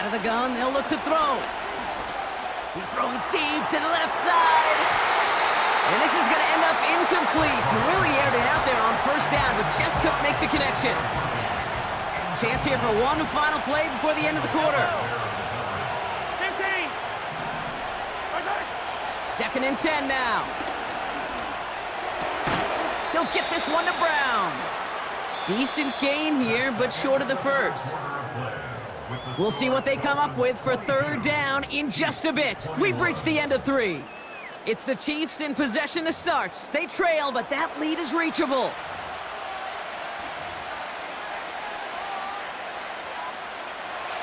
of the gun, they'll look to throw. He's throwing deep to the left side. And this is going to end up incomplete. He really aired it out there on first down, but just couldn't make the connection. Chance here for one final play before the end of the quarter. 15. 2nd and 10 now. He'll get this one to Brown. Decent gain here, but short of the first. We'll see what they come up with for 3rd down in just a bit. We've reached the end of 3. It's the Chiefs in possession to start. They trail, but that lead is reachable.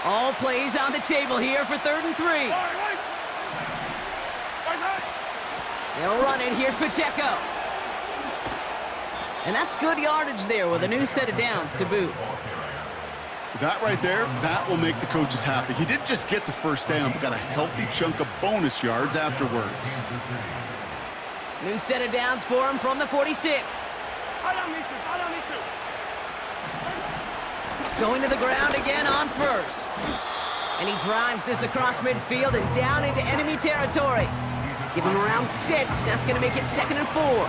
All plays on the table here for 3rd and 3. They'll run it. Here's Pacheco. And that's good yardage there with a new set of downs to boot. That right there, that will make the coaches happy. He didn't just get the first down, but got a healthy chunk of bonus yards afterwards. New set of downs for him from the 46. Going to the ground again on first. And he drives this across midfield and down into enemy territory. Give him around 6. That's going to make it 2nd and 4.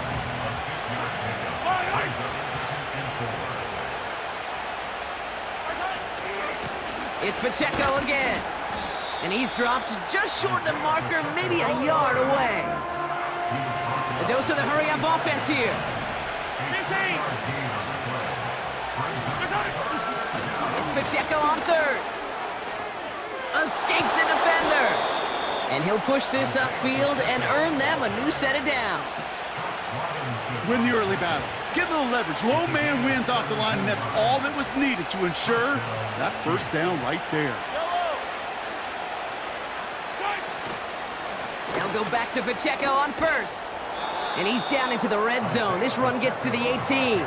It's Pacheco again. And he's dropped just short of the marker, maybe a yard away. A dose of the hurry-up offense here. 15. It's Pacheco on 3rd. Escapes a defender. And he'll push this upfield and earn them a new set of downs. Win the early battle. Get a little leverage. Low man wins off the line, and that's all that was needed to ensure that first down right there. They'll go back to Pacheco on 1st. And he's down into the red zone. This run gets to the 18.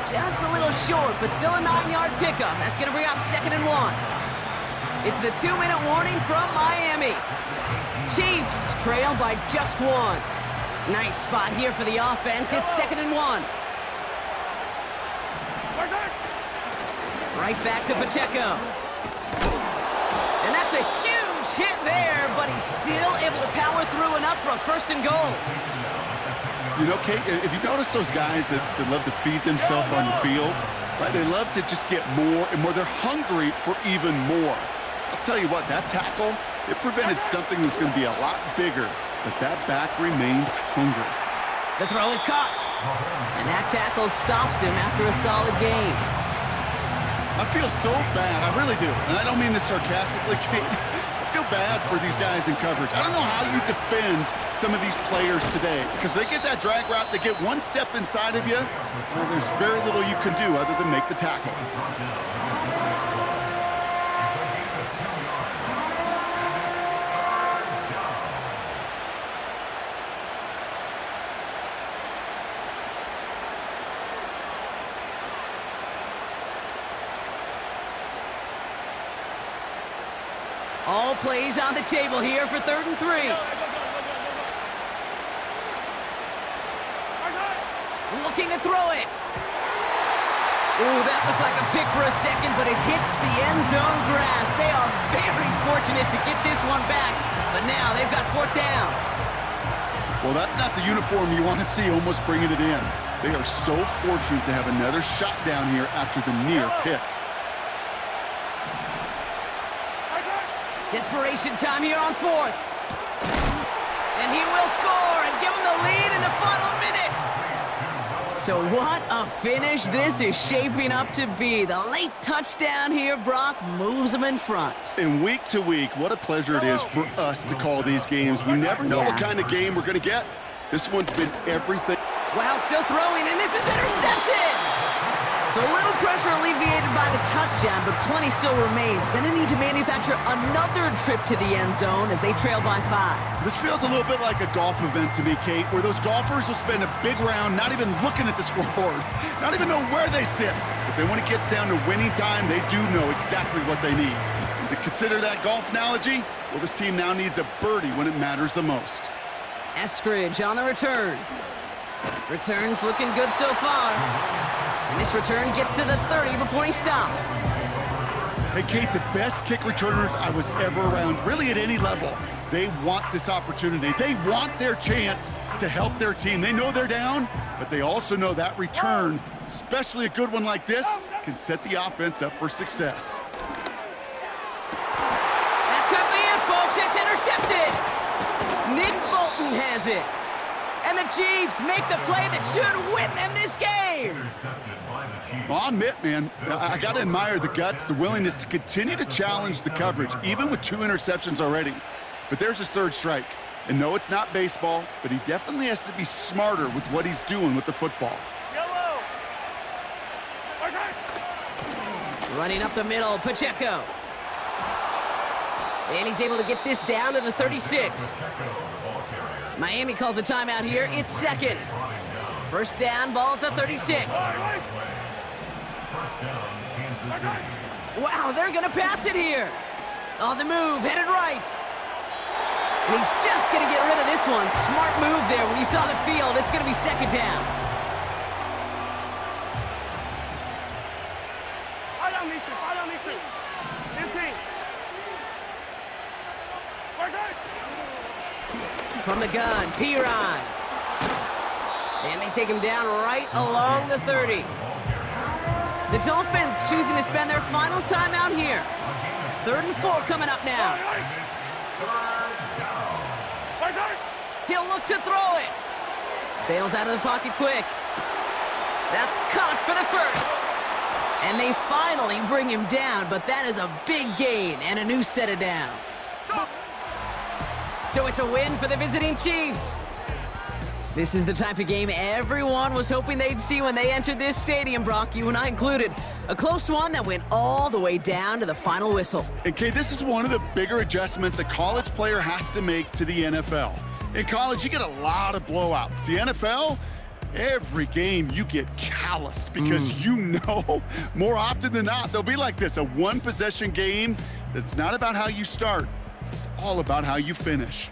Just a little short, but still a 9-yard pickup. That's going to bring up 2nd and 1. It's the 2-minute warning from Miami. Chiefs trail by just 1. Nice spot here for the offense. It's 2nd and 1. Right back to Pacheco. And that's a huge hit there, but he's still able to power through enough for a 1st and goal. You know, Kate, if you notice those guys that love to feed themselves on the field, right? They love to just get more and more. They're hungry for even more. I'll tell you what, that tackle, it prevented something that's going to be a lot bigger, but that back remains hungry. The throw is caught. And that tackle stops him after a solid gain. I feel so bad, I really do. And I don't mean this sarcastically, Kate. I feel bad for these guys in coverage. I don't know how you defend some of these players today, because they get that drag route, they get one step inside of you, well, there's very little you can do other than make the tackle. All plays on the table here for 3rd and 3. Looking to throw it. Ooh, that looked like a pick for a second, but it hits the end zone grass. They are very fortunate to get this one back, but now they've got 4th down. Well, that's not the uniform you want to see almost bringing it in. They are so fortunate to have another shot down here after the near pick. Desperation time here on 4th. And he will score and give him the lead in the final minute. So what a finish this is shaping up to be. The late touchdown here, Brock, moves them in front. And week to week, what a pleasure it is for us to call these games. We never know what kind of game we're going to get. This one's been everything. Wow, still throwing, and this is intercepted. So a little pressure alleviated by the touchdown, but plenty still remains. Going to need to manufacture another trip to the end zone as they trail by 5. This feels a little bit like a golf event to me, Kate, where those golfers will spend a big round not even looking at the scoreboard, not even know where they sit. But then when it gets down to winning time, they do know exactly what they need. And to consider that golf analogy, well, this team now needs a birdie when it matters the most. Eskridge on the return. Return's looking good so far. And this return gets to the 30 before he stopped. Hey, Kate, the best kick returners I was ever around, really at any level, they want this opportunity. They want their chance to help their team. They know they're down, but they also know that return, especially a good one like this, can set the offense up for success. That could be it, folks. It's intercepted. Nick Bolton has it. And the Chiefs make the play that should win them this game. Well, I'll admit, man, I got to admire the guts, the willingness to continue to challenge the coverage, even with 2 interceptions already. But there's his 3rd strike. And no, it's not baseball, but he definitely has to be smarter with what he's doing with the football. Yellow. Running up the middle, Pacheco. And he's able to get this down to the 36. Miami calls a timeout here. It's 2nd. First down, ball at the 36. Wow, they're going to pass it here. On the move, headed right. And he's just going to get rid of this one. Smart move there. When you saw the field, it's going to be 2nd down. From the gun, Piron. And they take him down right along the 30. The Dolphins choosing to spend their final timeout here. 3rd and 4 coming up now. He'll look to throw it. Bails out of the pocket quick. That's caught for the 1st. And they finally bring him down, but that is a big gain and a new set of downs. So it's a win for the visiting Chiefs. This is the type of game everyone was hoping they'd see when they entered this stadium, Brock, you and I included. A close one that went all the way down to the final whistle. And Kay, this is one of the bigger adjustments a college player has to make to the NFL. In college, you get a lot of blowouts. The NFL, every game you get calloused because you know more often than not they'll be like this, a one-possession game that's not about how you start. It's all about how you finish.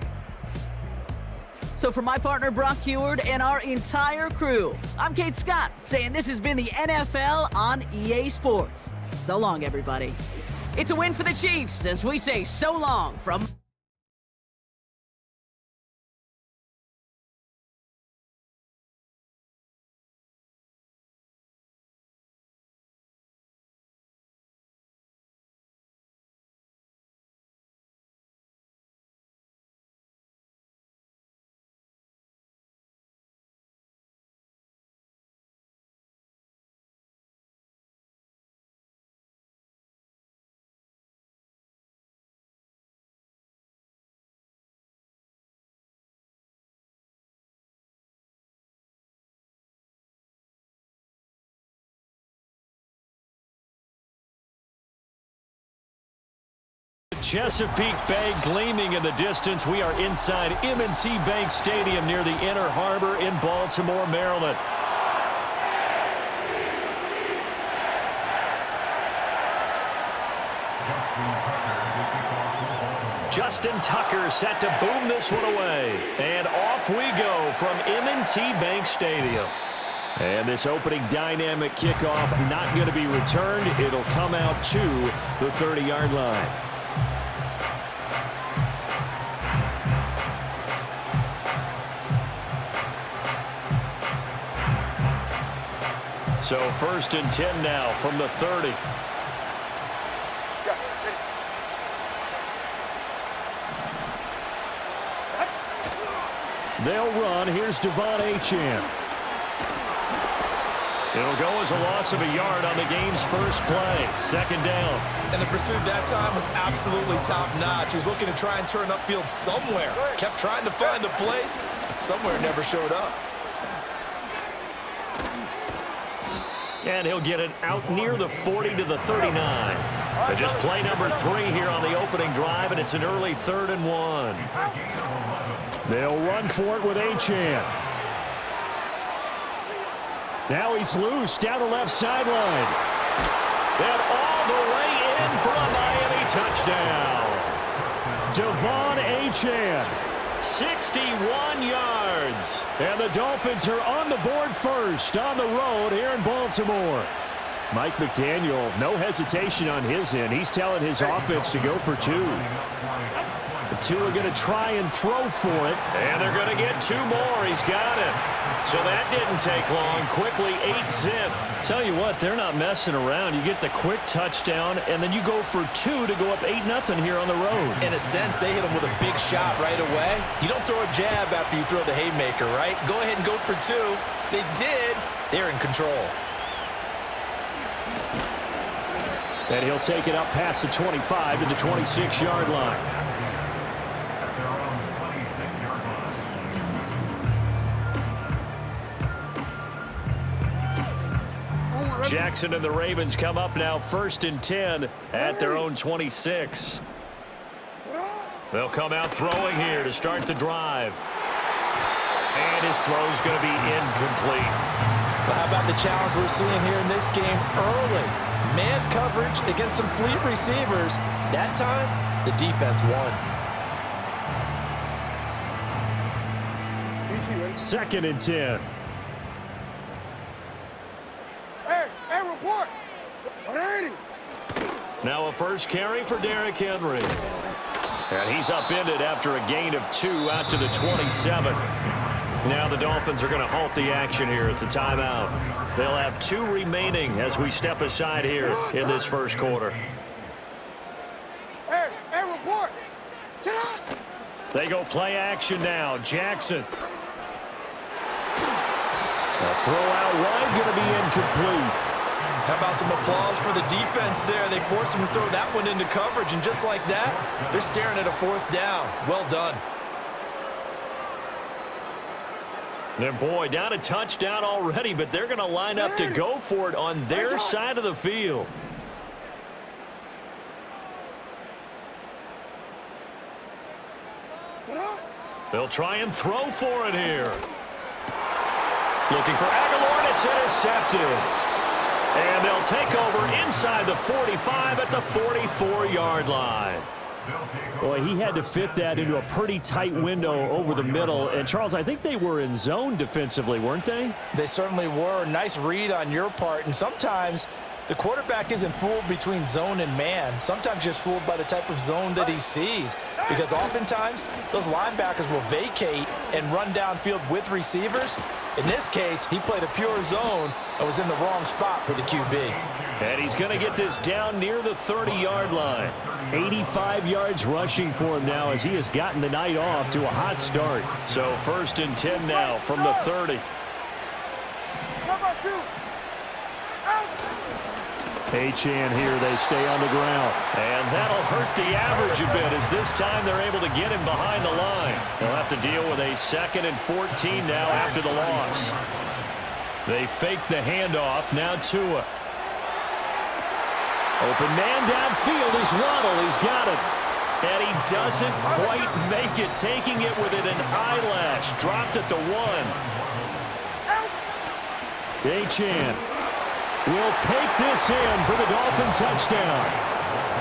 So for my partner, Brock Heward, and our entire crew, I'm Kate Scott, saying this has been the NFL on EA Sports. So long, everybody. It's a win for the Chiefs as we say so long from... Chesapeake Bay gleaming in the distance. We are inside M&T Bank Stadium near the Inner Harbor in Baltimore, Maryland. Justin Tucker set to boom this one away. And off we go from M&T Bank Stadium. And this opening dynamic kickoff not going to be returned. It'll come out to the 30-yard line. So 1st and 10 now from the 30. They'll run. Here's Devon Achane. It'll go as a loss of a yard on the game's first play. 2nd down. And the pursuit that time was absolutely top-notch. He was looking to try and turn upfield somewhere. Kept trying to find a place. Somewhere it never showed up. And he'll get it out near the 40 to the 39. And just play number 3 here on the opening drive, and it's an early 3rd and 1. They'll run for it with Achane. Now he's loose down the left sideline. And all the way in for a Miami touchdown. Devon Achane, 61 yards. And the Dolphins are on the board first on the road here in Baltimore. Mike McDaniel, no hesitation on his end. He's telling his offense to go for 2. The 2 are going to try and throw for it. And they're going to get 2 more. He's got it. So that didn't take long. Quickly 8-zip. Tell you what, they're not messing around. You get the quick touchdown, and then you go for 2 to go up 8-0 here on the road. In a sense, they hit him with a big shot right away. You don't throw a jab after you throw the haymaker, right? Go ahead and go for 2. They did. They're in control. And he'll take it up past the 25 to the 26-yard line. Jackson and the Ravens come up now 1st and 10 at their own 26. They'll come out throwing here to start the drive. And his throw's going to be incomplete. Well, how about the challenge we're seeing here in this game early? Man coverage against some fleet receivers. That time, the defense won. 2nd and 10. Hey, report. 180. Now a first carry for Derrick Henry. And he's upended after a gain of 2 out to the 27. Now the Dolphins are going to halt the action here. It's a timeout. They'll have 2 remaining as we step aside here in this first quarter. Hey, report. Sit up. They go play action now. Jackson. A throw out wide going to be incomplete. How about some applause for the defense there? They forced him to throw that one into coverage, and just like that, they're staring at a 4th down. Well done. And boy, down a touchdown already, but they're going to line up to go for it on their side of the field. They'll try and throw for it here. Looking for Aguilar, and it's intercepted. And they'll take over inside the 45 at the 44-yard line. Boy, he had to fit that into a pretty tight window over the middle. And, Charles, I think they were in zone defensively, weren't they? They certainly were. Nice read on your part. And sometimes the quarterback isn't fooled between zone and man. Sometimes just fooled by the type of zone that he sees. Because oftentimes, those linebackers will vacate and run downfield with receivers. In this case, he played a pure zone and was in the wrong spot for the QB. And he's going to get this down near the 30-yard line. 85 yards rushing for him now as he has gotten the night off to a hot start. So 1st and 10 now from the 30. Number 2. H-Chan here, they stay on the ground. And that'll hurt the average a bit as this time they're able to get him behind the line. They'll have to deal with a 2nd and 14 now after the loss. They fake the handoff, now Tua. Open man downfield is Waddle, he's got it. And he doesn't quite make it, taking it within an eyelash. Dropped at the 1. H-Chan will take this in for the Dolphin touchdown.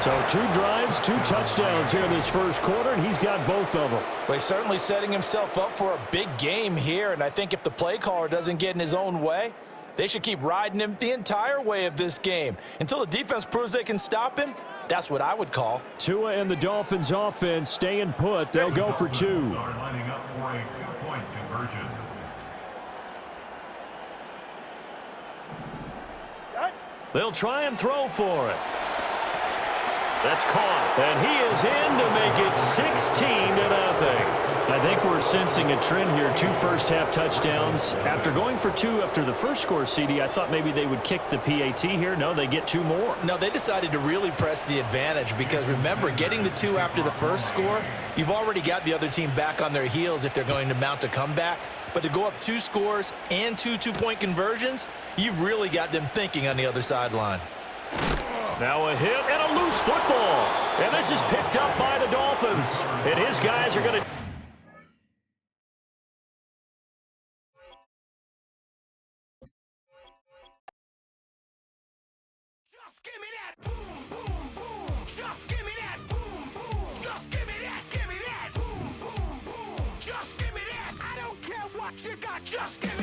So 2 drives, 2 touchdowns here in this first quarter, and he's got both of them. Well, he's certainly setting himself up for a big game here, and I think if the play caller doesn't get in his own way, they should keep riding him the entire way of this game. Until the defense proves they can stop him, that's what I would call. Tua and the Dolphins offense staying put. They'll go for 2. Lining up for a 2-point conversion. They'll try and throw for it. That's caught. And he is in to make it 16-0. I think we're sensing a trend here. 2 first-half touchdowns. After going for 2 after the first score, CD, I thought maybe they would kick the PAT here. No, they get 2 more. No, they decided to really press the advantage because, remember, getting the 2 after the first score, you've already got the other team back on their heels if they're going to mount a comeback. But to go up 2 scores and 2 two-point conversions, you've really got them thinking on the other sideline. Now a hit and a loose football. And this is picked up by the Dolphins. And his guys are going to... Just give me that boom, boom, boom. Just give me that boom, boom. Just give me that, give me that boom, boom, boom. Just give me that. I don't care what you got, just give me